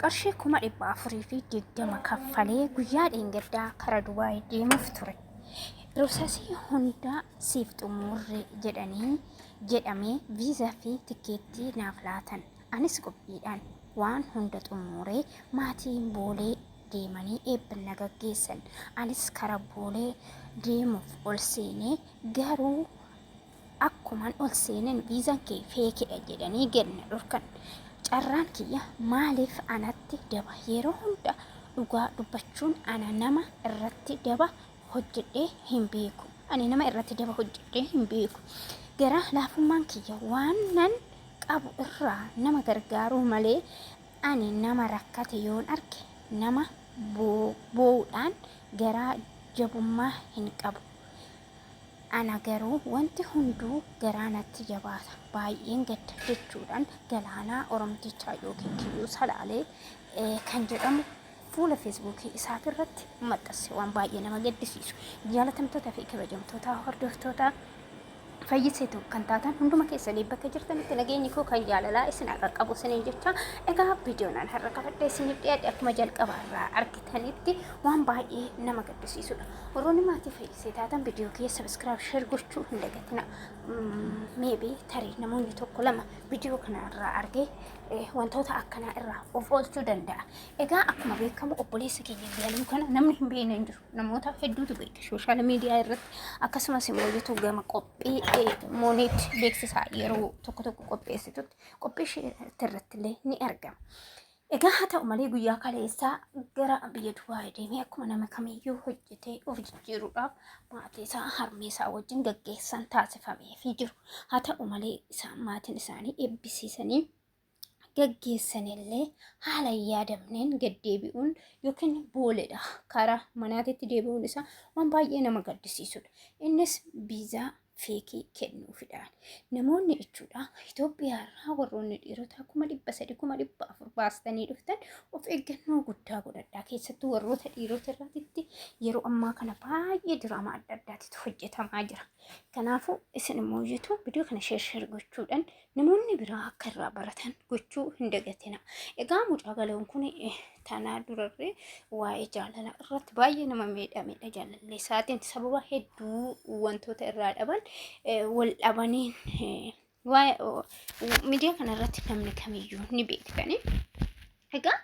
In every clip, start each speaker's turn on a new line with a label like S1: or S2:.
S1: qarshii 420 kaffalee guyyaa dheengaddaa kara Dubaay deemuuf ture. Piroosesii hunda siif xumurre jedhamee viizaa fi tikeettii naaf laatan. Anis qophiidhaan waan hunda xumuree maatiin boolee deemanii eebbanna gaggeessan. Anis kara boolee deemuuf ol seenee garuu akkuman ol seenen viizaan kee feekedha jedhanii ganna dhorkan. Carraan kiyya maaliif anatti daba yeroo hunda dhugaa dubbachuun ana nama irratti daba hojjedhee hin beeku. Ani nama irratti daba hojjedhee hin beeku. Gara laafummaan kiyya waan nan qabu irraa nama gargaaruu malee ani nama rakkate yoon arge nama boo'uudhaan garaa jabummaa hin qabu. Ana garuu wanti hunduu garaanatti jabaata. Baay'een gadda jechuudhaan Galaanaa Oromtichaa yookiin Kiyyuu Salaalee kan jedhamu fuula feesbuukii isaatirratti maxxanse waan baay'ee nama gaddisiisu. Jaalatamtoota fi kabajamtoota hordoftoota fayyiseetu kan taatan hunduma keessanii bakka jirtanitti nageenyi koo kan jaalalaa isin har'a qabu isiniin jecha egaa viidiyoon har'a qabadhee isiniif dhiyaadhe akkuma jalqaba irraa argitanitti waan baay'ee nama gaddisiisudha. Warroonni maatii fayyisee taatan viidiyoo kiyya sabiskiraayib sheer gochuu hin dagatina. Meebii tarii namoonni tokko lama viidiyoo kana irraa argee wantoota akkanaa irraa of oolchuu danda'a. Egaa akkuma beekamu obboleessa keenya biyyaanii kana namni hin beekne hin jiru. Namoota hedduutu beeka sooshaal miidiyaa irratti akkasumas immoo yoo gama qophii mooniit beeksisaa yeroo tokko qopheessitutti qophii ishee irratti illee ni argama. Egaa haa ta'u malee guyyaa kaleessaa gara biyya Dubaay deemee akkuma nama kamiyyuu hojjetee of jijjiiruudhaaf maatii isaa harmee isaa wajjin gaggeessan taasifameefii jiru. Haa ta'u malee isaan maatiin isaanii eebbisiisanii gaggeessanillee haala yaadamneen gaddeebi'uun yookiin booledha. Karaa manaatitti deebi'uun isaa waan baay'ee nama gaddisiisudha. Innis viizaa feekii kennuufidhaan namoonni jechuudha Itoophiyaa irraa warroonni dhiirota 300,400 baastanii dhuftan of eeggannoo guddaa godhadhaa. Keessattuu warroota dhiirota irratti yeroo ammaa kana baay'ee diraamaa adda addaatitu hojjetamaa jira. Kanaafuu isin immoo jitu viidiyoo kana sheer gochuudhaan namoonni biraa akka irraa baratan gochuu hin dagatina. Egaa mucaa galoon kun tanaa durarree waa'ee jaalala irratti baay'ee nama miidhamedha. Jaalallee isaatiin sababa hedduu wantoota irraa dhaban wal dhabaniin miidiyaa kana irratti namni kamiyyuu ni beektani. Egaa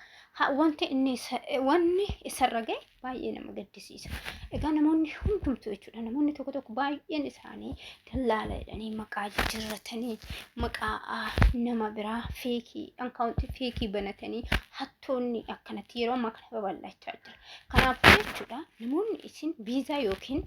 S1: wanni isarra gahe baay'ee nama gaddisiisa. Egaa namoonni hundumtuu jechuudha namoonni tokko baay'een isaanii dallaala jedhanii maqaa jijjiirratanii maqaa nama biraa feekii akkaawuntii feekii banatanii hattoonni akkanatti yeroo ammaa kana babal'achaa jira. Kanaafuu jechuudha namoonni isin viizaa yookiin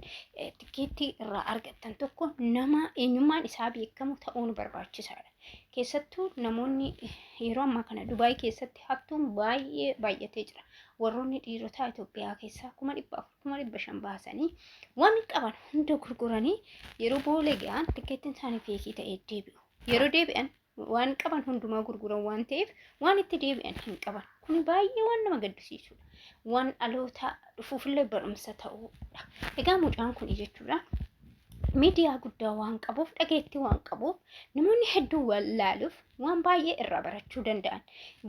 S1: tikeettii irraa argattan tokko nama eenyummaan isaa beekamu ta'uun barbaachisaadha. Keessattuu namoonni yeroo ammaa kana Dubaay keessatti hattuun baay'ee baay'atee jira. Warroonni dhiirotaa Itoophiyaa keessaa 400,500 baasanii waan qaban hunda gurguranii yeroo boolee ga'an tikeettiin isaanii feekii ta'ee deebi'u. Yeroo deebi'an waan qaban hundumaa gurguran waan ta'eef waan itti deebi'an hin qaban. Kun baay'ee waan nama gaddisiisudha. Waan dhaloota dhufuufillee barumsa ta'uudha. Egaa mucaan kun jechuudha miidiyaa guddaa waan qabuuf dhageettii waan qabuuf namoonni hedduu wallaaluuf waan baay'ee irraa barachuu danda'an.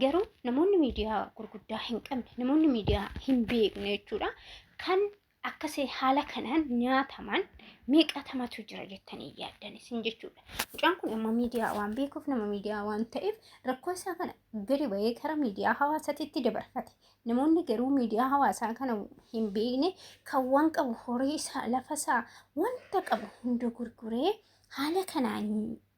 S1: Garuu namoonni miidiyaa gurguddaa hin qabne namoonni miidiyaa hin beekne jechuudha kan akkasii haala kanaan nyaataman meeqatamatu jira jettanii yaaddan isin jechuudha. Mucaan kun amma miidiyaa waan beekuuf nama miidiyaa waan ta'eef rakkoo isaa kana gadi bahee karaa miidiyaa hawaasaatti dabarfate. Namoonni garuu miidiyaa hawaasaa kana hin beekne kan waan qabu horii isaa lafa isaa wanta qabu hunda gurguree haala kanaan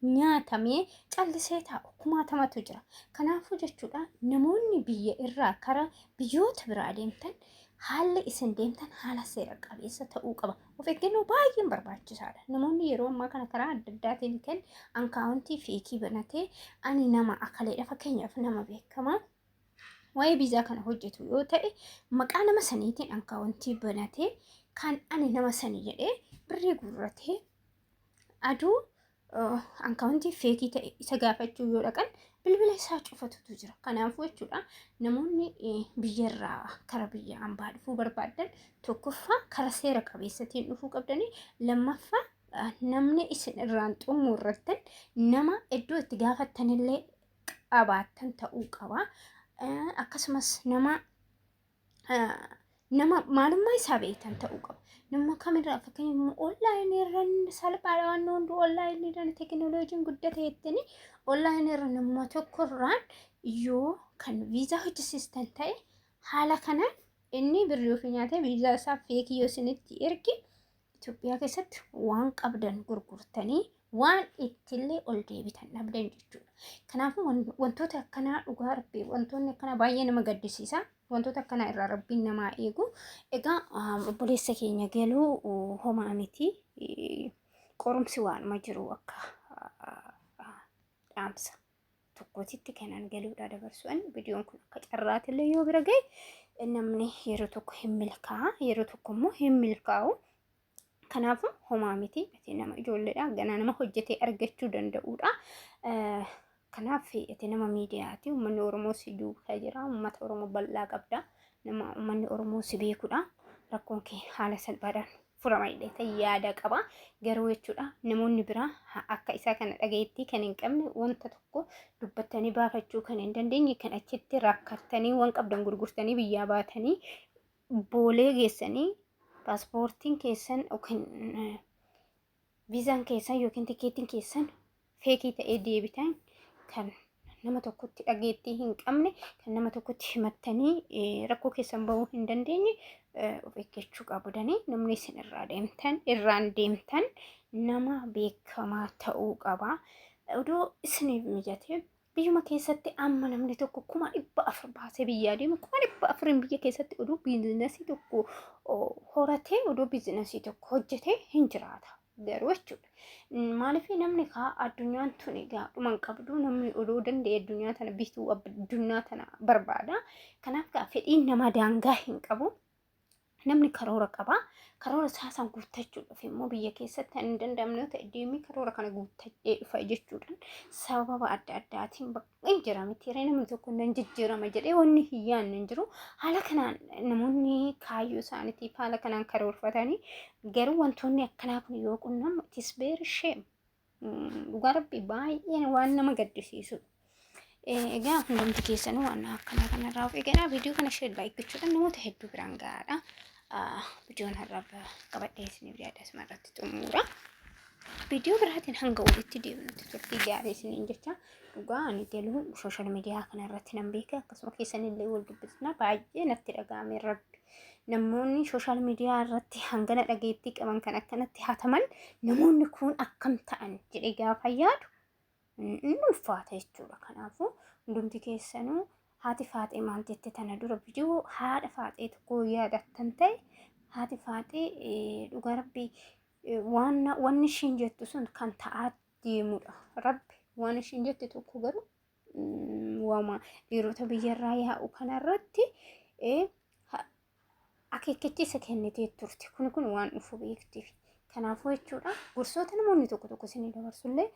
S1: nyaatamee callisee taa'u 10,000tu jira. Kanaafuu jechuudha namoonni biyya irraa karaa biyyoota biraa deemtan haalli isin deemtan haala seera qabeessa ta'uu qaba. Of eeggannoo baay'een barbaachisaadha. Namoonni yeroo ammaa kana karaa adda addaatiin kan akkaawuntii feekii banatee ani nama akaleedha fakkeenyaaf nama beekamaa waa'ee viizaa kana hojjetu yoo ta'e maqaa nama saniitiin akkaawuntii banatee kan ani nama sanii jedhee birrii gurratee aduu akkaawuntii feekii ta'e isa gaafachuu yoo dhaqan bilbila isaa cufatutu jira. Kanaafuu jechuudha namoonni biyyarraa kara biyya ambaa dhufuu barbaadan tokkoffaa kara seera qabeessatiin dhufuu qabdanii lammaffaa namni isin irraan xumurrattan nama iddoo itti gaafattanillee qabaattan ta'uu qaba. akkasumas nama maalummaa isaa beektan ta'uu qaba. Nama kamirraa fakkeenyaaf onlaayinii irraan salphaadha waan hundi onlaayinii irraan teekinooloojiin guddate jettanii onlaayinii irra nama tokkorraan yoo kan viizaa hojjechiistan ta'e haala kanaan inni birrii ofii nyaatee viizaa isaa feekii yoo isinitti erge Itoophiyaa keessatti waan qabdan gurgurtanii waan ittillee ol deebitan dhabdan jechuudha. Kanaafuu wantoota akkanaa dhugaa rabbii wantoonni akkanaa baay'ee nama gaddisiisa. Wantoota akkanaa irraa rabbiin namaa eegu. Egaa obboleessa keenya galuu homaa miti. Qorumsi waanuma jiru akka dhaamsa tokkotitti kanan galuudha dabarsuun viidiyoon kun akka carraatillee yoo bira gahe namni yeroo tokko hin milkaa'a yeroo tokko immoo hin milkaa'u. Kanaafuu homaa miti ati nama ijoolleedha ganaa nama hojjetee argachuu danda'uudha. Kanaaf ati nama miidiyaati uummanni Oromoo si duukaa jira uummata Oromoo bal'aa qabda nama uummanni Oromoo si beekudha rakkoon kee haala salphaadhaan furama illee yaada qaba garuu jechuudha namoonni biraa akka isaa kana dhagayetti kan hin qabne wanta tokko dubbatanii baafachuu kan hin dandeenye kan achitti rakkattanii waan qabdan gurgurtanii biyyaa baatanii boolee geessanii paaspoortiin keessan yookiin viizaan keessan yookiin tikeetiin keessan feekii ta'ee deebitan kan nama tokkotti dhageettii hin qabne kan nama tokkotti himattanii rakkoo keessan bahuu hin dandeenye of eeggachuu qabdanii namni isin irraan deemtan nama beekamaa ta'uu qaba. Odoo isiniif mijatee biyyuma keessatti amma namni tokko 400 baasee biyyaa deemu 400 biyya keessatti oduu biizinasii tokko horatee oduu biizinasii tokko hojjetee hin jiraata garuu jechuudha. Maaliif namni kaa addunyaan tun egaa dhuman qabdu namni oduu danda'e addunyaa tana bituu addunyaa tana barbaada. Kanaaf gaa fedhiin nama daangaa hin qabu. Namni karoora qaba. Karoora isaan guuttachuudhaaf immoo biyya keessatti hin danda'amne ta'e deemee karoora kana guuttachee dhufa jechuudhaan sababa adda addaatiin baqqeen jira miti namni tokko nan jijjiirama jedhee wanni hin yaanne hin jiru. Haala kanaan namoonni kaayyoo isaaniitiif haala kanaan karoorfatanii garuu wantoonni akkanaa kun yoo qunnamu itis beeri sheem dhugaa rabbii baay'ee waan nama gaddisiisu. Egaa hundumti keessanuu waan akkanaa kanarraa of eeganaa viidiyoo kana share like gochuudhaan namoota hedduu biraan gahaadha. Viidiyoon har'aaf qabadhee isiniif yaada asirratti xumura. Viidiyoo biraatiin hanga walitti deebinutti turtii gaarii isiniin jecha dhugaa ani galuu sooshaal miidiyaa kanarratti nan beeka akkasuma keessanillee wal dubbisna baay'ee natti dhaga'ame rabbi. Namoonni sooshaal miidiyaa irratti hangana dhageettii qaban kan akkanatti hataman namoonni kun akkam ta'an jedhee gaafa yaadu inni ulfaata jechuudha. Kanaafuu hundumti keessanuu haati faaxee maal jette tana dura viidiyoo haadha faaxee tokko yaadattan ta'e haati faaxee dhugaa rabbii wanni ishiin jettu sun kan ta'aa deemudha. Rabbi waan ishiin jette tokko garuu waama dhiirota biyyarraa yaa'u kanarratti akeekkachiisa kennitee turte. Kun waan dhufu beektiif. Kanaafuu jechuudha gorsoota namoonni tokko isinii dabarsullee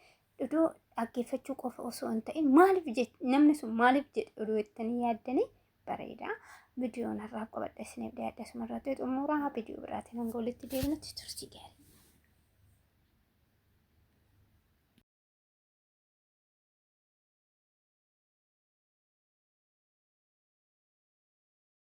S1: odoo dhaggeeffachuu qofa osoo hin ta'in maaliif namni sun maaliif jedhe odoo jettanii yaaddanii bareeda. Viidiyoon har'aaf qabadhe isiniif dhiyaadhe asumarratti xumura. Viidiyoo biraatiin hanga walitti deebinutti turtii gaarii.